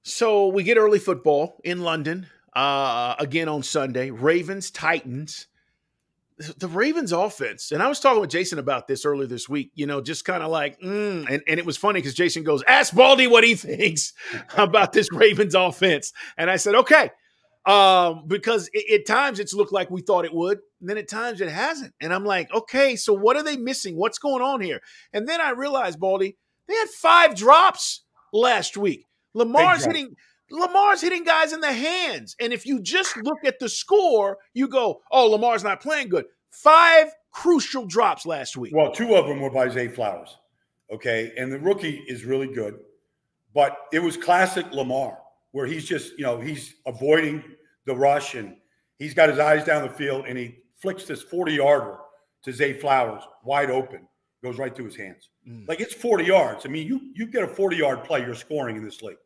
So we get early football in London again on Sunday. Ravens, Titans. The Ravens offense, and I was talking with Jason about this earlier this week, just kind of like, and it was funny because Jason goes, ask Baldy what he thinks about this Ravens offense. And I said, okay. Because at times it's looked like we thought it would, and then at times it hasn't. And I'm like, okay, so what are they missing? What's going on here? And then I realized, Baldy, they had 5 drops last week. Lamar's hitting guys in the hands. And if you just look at the score, you go, oh, Lamar's not playing good. 5 crucial drops last week. Well, 2 of them were by Zay Flowers. Okay. And the rookie is really good, but it was classic Lamar where he's just, he's avoiding the rush and he's got his eyes down the field and he flicks this 40-yarder to Zay Flowers, wide open, goes right through his hands. Like, it's 40 yards. I mean, you get a 40-yard play, you're scoring in this league.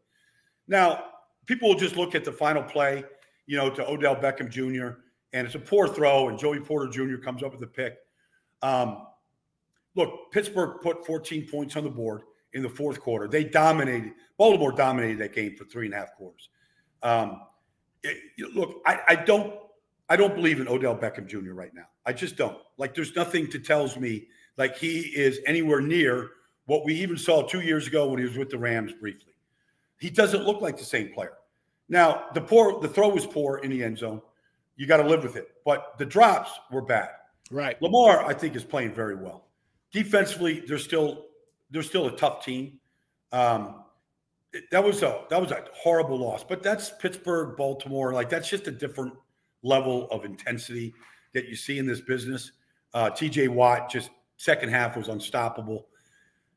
Now, people will just look at the final play, to Odell Beckham Jr., and it's a poor throw, and Joey Porter Jr. comes up with the pick. Look, Pittsburgh put 14 points on the board in the fourth quarter. They dominated. Baltimore dominated that game for 3.5 quarters. Look, I don't believe in Odell Beckham Jr. right now. I just don't. Like, there's nothing that tells me like he is anywhere near what we even saw 2 years ago when he was with the Rams briefly. He doesn't look like the same player. Now, the throw was poor in the end zone. You got to live with it. But the drops were bad. Right. Lamar, I think, is playing very well. Defensively, they're still a tough team. That was a horrible loss. But that's Pittsburgh, Baltimore. Like, that's just a different level of intensity that you see in this business. TJ Watt, just second half, was unstoppable.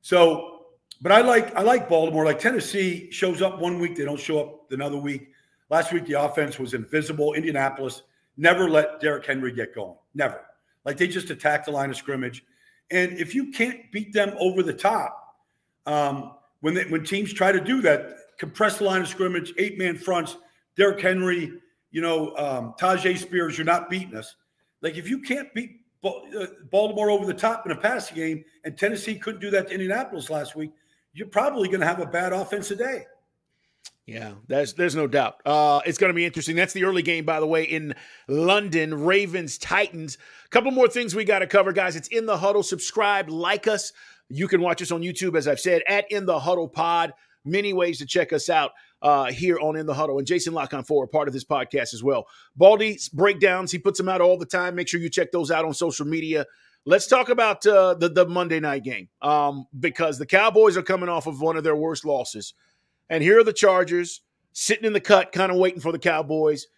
So, but I like Baltimore. Like, Tennessee shows up one week, they don't show up another week. Last week, the offense was invisible. Indianapolis never let Derrick Henry get going. Never. Like, they just attacked the line of scrimmage. And if you can't beat them over the top, when teams try to do that, compress the line of scrimmage, 8-man fronts, Derrick Henry, Tajay Spears, you're not beating us. Like, if you can't beat Baltimore over the top in a passing game, and Tennessee couldn't do that to Indianapolis last week, you're probably going to have a bad offensive day. Yeah, there's no doubt. It's going to be interesting. That's the early game, by the way, in London. Ravens, Titans. A couple more things we got to cover, guys. It's In the Huddle. Subscribe, like us. You can watch us on YouTube, as I've said, at In the Huddle Pod. Many ways to check us out here on In the Huddle. And Jason Lock-on-4, part of this podcast as well. Baldy's breakdowns, he puts them out all the time. Make sure you check those out on social media. Let's talk about the Monday night game because the Cowboys are coming off of one of their worst losses. And here are the Chargers sitting in the cut, kind of waiting for the Cowboys.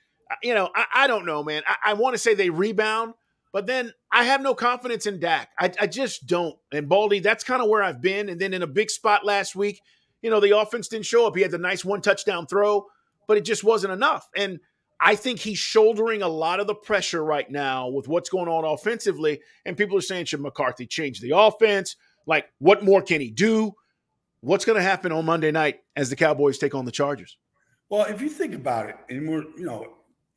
I don't know, man. I want to say they rebound, but then I have no confidence in Dak. I just don't. And Baldy, that's kind of where I've been. And then in a big spot last week, the offense didn't show up. He had the nice one-touchdown throw, but it just wasn't enough. And I think he's shouldering a lot of the pressure right now with what's going on offensively. And people are saying, should McCarthy change the offense? Like, what more can he do? What's going to happen on Monday night as the Cowboys take on the Chargers? Well, if you think about it, and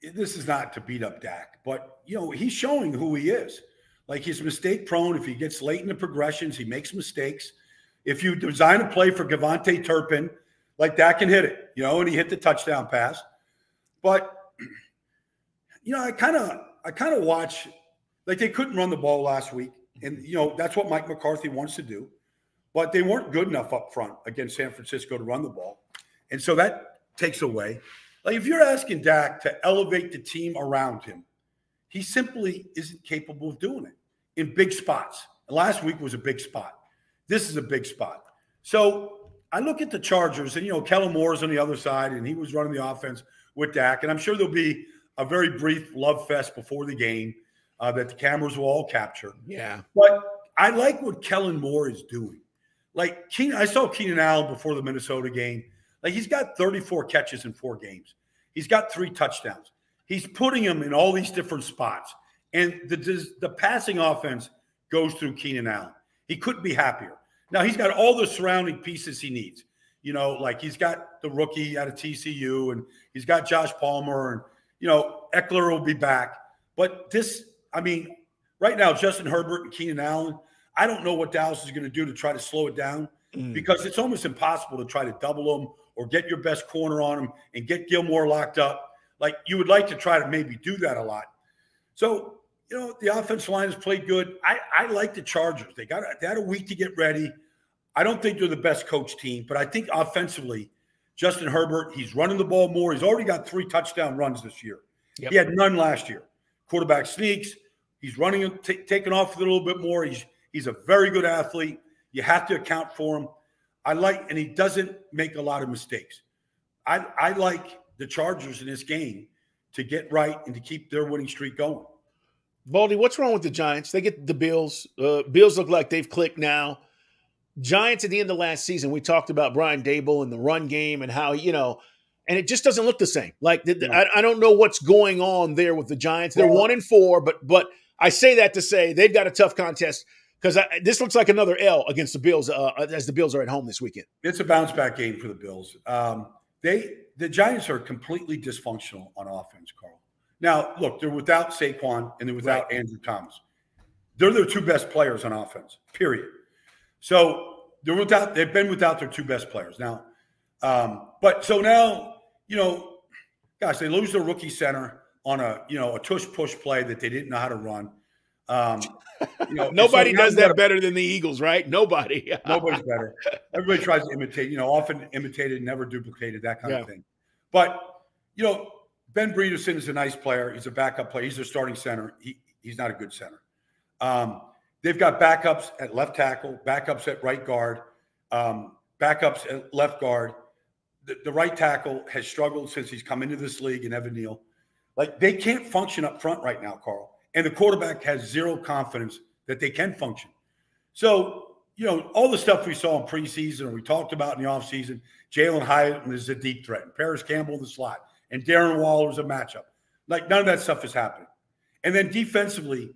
this is not to beat up Dak, but, he's showing who he is. Like, he's mistake prone. If he gets late in the progressions, he makes mistakes. If you design a play for Gavontae Turpin, like, Dak can hit it, and he hit the touchdown pass. But, I kind of watch, like, they couldn't run the ball last week. And, that's what Mike McCarthy wants to do. But they weren't good enough up front against San Francisco to run the ball. And so that takes away. Like, if you're asking Dak to elevate the team around him, he simply isn't capable of doing it in big spots. Last week was a big spot. This is a big spot. So I look at the Chargers, and, Kellen Moore is on the other side, and he was running the offense with Dak. And I'm sure there'll be a very brief love fest before the game that the cameras will all capture. Yeah. But I like what Kellen Moore is doing. Like, I saw Keenan Allen before the Minnesota game. Like, he's got 34 catches in 4 games. He's got 3 touchdowns. He's putting him in all these different spots. And the passing offense goes through Keenan Allen. He couldn't be happier. Now, he's got all the surrounding pieces he needs. Like, he's got the rookie out of TCU, and he's got Josh Palmer, and, Eckler will be back. But right now, Justin Herbert and Keenan Allen, I don't know what Dallas is going to do to try to slow it down because it's almost impossible to try to double them or get your best corner on them and get Gilmore locked up. Like, you would like to try to maybe do that a lot. So, the offensive line has played good. I like the Chargers. They had a week to get ready. I don't think they're the best coach team, but I think offensively, Justin Herbert, he's running the ball more. He's already got 3 touchdown runs this year. Yep. He had none last year. Quarterback sneaks. He's running, taking off a little bit more. He's a very good athlete. You have to account for him. And he doesn't make a lot of mistakes. I like the Chargers in this game to get right and to keep their winning streak going. Baldy, what's wrong with the Giants? They get the Bills. Bills look like they've clicked now. Giants at the end of last season, we talked about Brian Dable and the run game and how, and it just doesn't look the same. Like, I don't know what's going on there with the Giants. They're 1-4, but I say that to say they've got a tough contest because this looks like another L against the Bills as the Bills are at home this weekend. It's a bounce back game for the Bills. The Giants are completely dysfunctional on offense, Carl. Now, look, they're without Saquon and they're without Andrew Thomas. They're their two best players on offense, period. So they've been without their two best players now. But so now, gosh, they lose their rookie center on a tush-push play that they didn't know how to run. Nobody does that better than the Eagles, right? Nobody. Nobody's better. Everybody tries to imitate, often imitated, never duplicated, that kind of thing. But, Ben Bredeson is a nice player. He's a backup player. He's their starting center. He's not a good center. They've got backups at left tackle, backups at right guard, backups at left guard. The right tackle has struggled since he's come into this league, and Evan Neal. Like, they can't function up front right now, Carl. And the quarterback has zero confidence that they can function. So, all the stuff we saw in preseason or we talked about in the offseason, Jalen Hyatt is a deep threat, and Paris Campbell in the slot, and Darren Waller is a matchup. Like, none of that stuff is happening. And then defensively,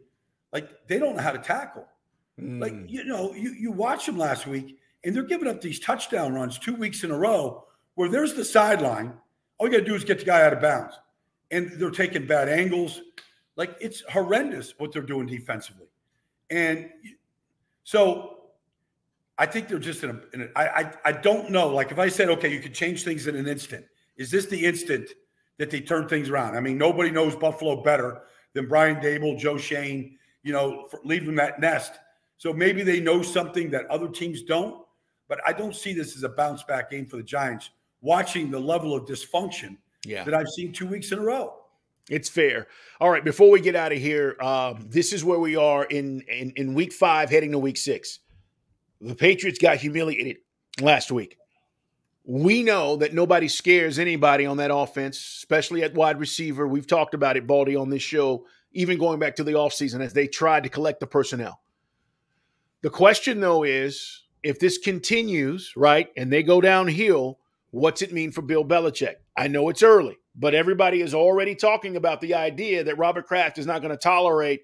like, they don't know how to tackle. Like, you watch them last week, and they're giving up these touchdown runs 2 weeks in a row where there's the sideline. All you got to do is get the guy out of bounds. And they're taking bad angles. Like, it's horrendous what they're doing defensively. And so I think they're just I don't know. Like, if I said, okay, you could change things in an instant, is this the instant that they turn things around? I mean, nobody knows Buffalo better than Brian Dable, Joe Shane, for leaving that nest. So maybe they know something that other teams don't. But I don't see this as a bounce back game for the Giants, watching the level of dysfunction that I've seen 2 weeks in a row. It's fair. All right, before we get out of here, this is where we are in week 5 heading to week 6. The Patriots got humiliated last week. We know that nobody scares anybody on that offense, especially at wide receiver. We've talked about it, Baldy, on this show, even going back to the offseason as they tried to collect the personnel. The question, though, is if this continues, right, and they go downhill, what's it mean for Bill Belichick? I know it's early, but everybody is already talking about the idea that Robert Kraft is not going to tolerate,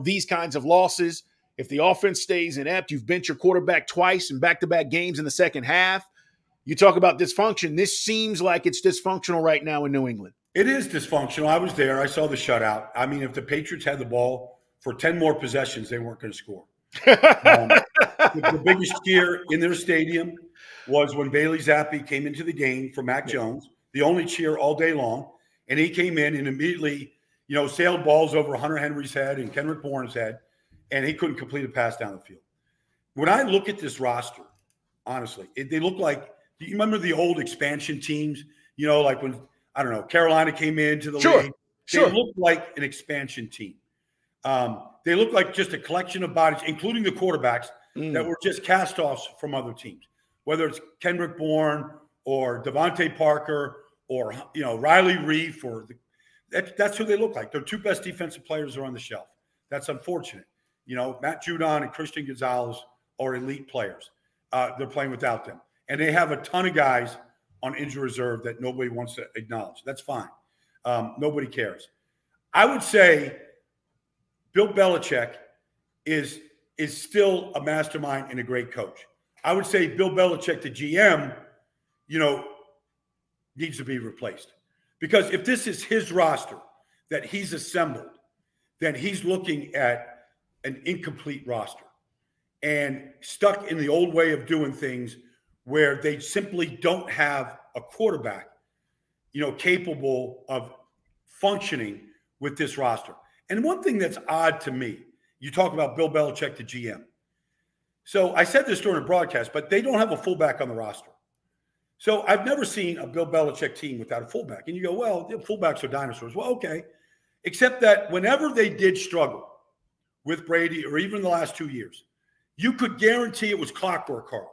these kinds of losses. If the offense stays inept, you've benched your quarterback twice in back-to-back games in the second half. You talk about dysfunction. This seems like it's dysfunctional right now in New England. It is dysfunctional. I was there. I saw the shutout. I mean, if the Patriots had the ball for 10 more possessions, they weren't going to score. The biggest cheer in their stadium was when Bailey Zappi came into the game for Mac Jones, the only cheer all day long. And he came in and immediately, sailed balls over Hunter Henry's head and Kendrick Bourne's head, and he couldn't complete a pass down the field. When I look at this roster, honestly, they look like – do you remember the old expansion teams? Like when, I don't know, Carolina came into the league. They looked like an expansion team. They look like just a collection of bodies, including the quarterbacks, that were just cast-offs from other teams, whether it's Kendrick Bourne or Devontae Parker or, Riley Reif. That's who they look like. Their two best defensive players are on the shelf. That's unfortunate. Matt Judon and Christian Gonzalez are elite players. They're playing without them. And they have a ton of guys on injury reserve that nobody wants to acknowledge. That's fine. Nobody cares. I would say Bill Belichick is still a mastermind and a great coach. I would say Bill Belichick, the GM, needs to be replaced. Because if this is his roster that he's assembled, then he's looking at an incomplete roster and stuck in the old way of doing things where they simply don't have a quarterback, capable of functioning with this roster. And one thing that's odd to me, you talk about Bill Belichick, the GM. So I said this during a broadcast, but they don't have a fullback on the roster. So I've never seen a Bill Belichick team without a fullback. And you go, well, the fullbacks are dinosaurs. Well, okay. Except that whenever they did struggle with Brady or even the last 2 years, you could guarantee it was clockwork, Carl.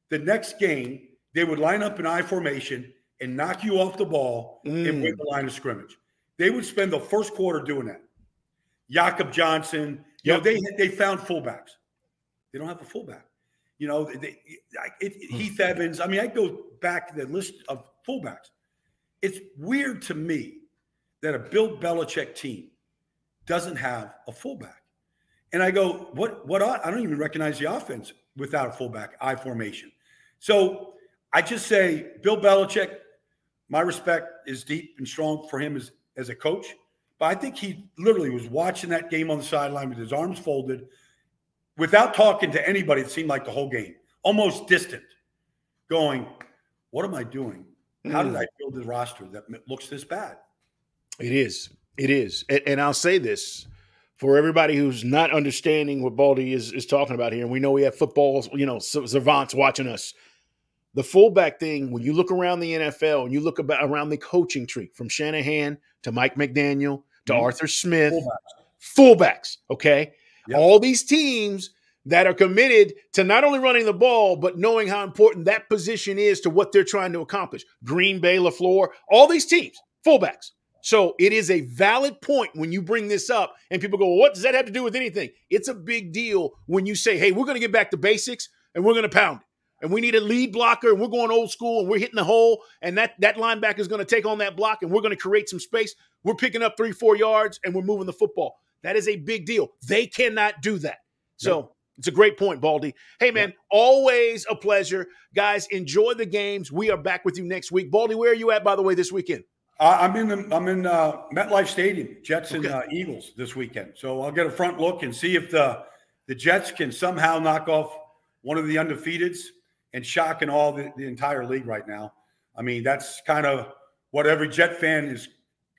The next game, they would line up in I formation and knock you off the ball and win the line of scrimmage. They would spend the first quarter doing that. Jakob Johnson, they found fullbacks. They don't have a fullback. Heath Evans. I mean, I go back to the list of fullbacks. It's weird to me that a Bill Belichick team doesn't have a fullback. And I go, what? I don't even recognize the offense without a fullback, I formation. So I just say, Bill Belichick, my respect is deep and strong for him as a coach. But I think he literally was watching that game on the sideline with his arms folded without talking to anybody. It seemed like the whole game, almost distant, going, what am I doing? How did I build the roster that looks this bad? It is. It is. And I'll say this for everybody who's not understanding what Baldy is talking about here, and we know we have football, savants watching us. The fullback thing, when you look around the NFL and you look around the coaching tree, from Shanahan to Mike McDaniel to Arthur Smith, fullbacks, okay? Yep. All these teams that are committed to not only running the ball, but knowing how important that position is to what they're trying to accomplish. Green Bay, LaFleur, all these teams, fullbacks. So it is a valid point when you bring this up and people go, well, what does that have to do with anything? It's a big deal when you say, hey, we're going to get back to basics and we're going to pound it. And we need a lead blocker, and we're going old school, and we're hitting the hole, and that linebacker is going to take on that block, and we're going to create some space. We're picking up 3-4 yards, and we're moving the football. That is a big deal. They cannot do that. So it's a great point, Baldy. Hey, man, always a pleasure. Guys, enjoy the games. We are back with you next week. Baldy, where are you at, by the way, this weekend? I'm in MetLife Stadium, Jets and Eagles this weekend. So I'll get a front look and see if the Jets can somehow knock off one of the undefeateds and shocking all the entire league right now. I mean, that's kind of what every Jet fan is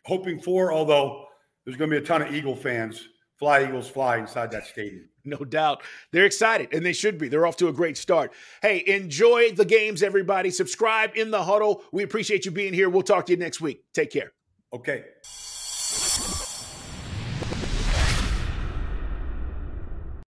hoping for, although there's going to be a ton of Eagle fans, fly Eagles fly, inside that stadium. No doubt. They're excited, and they should be. They're off to a great start. Hey, enjoy the games, everybody. Subscribe in the Huddle. We appreciate you being here. We'll talk to you next week. Take care. Okay.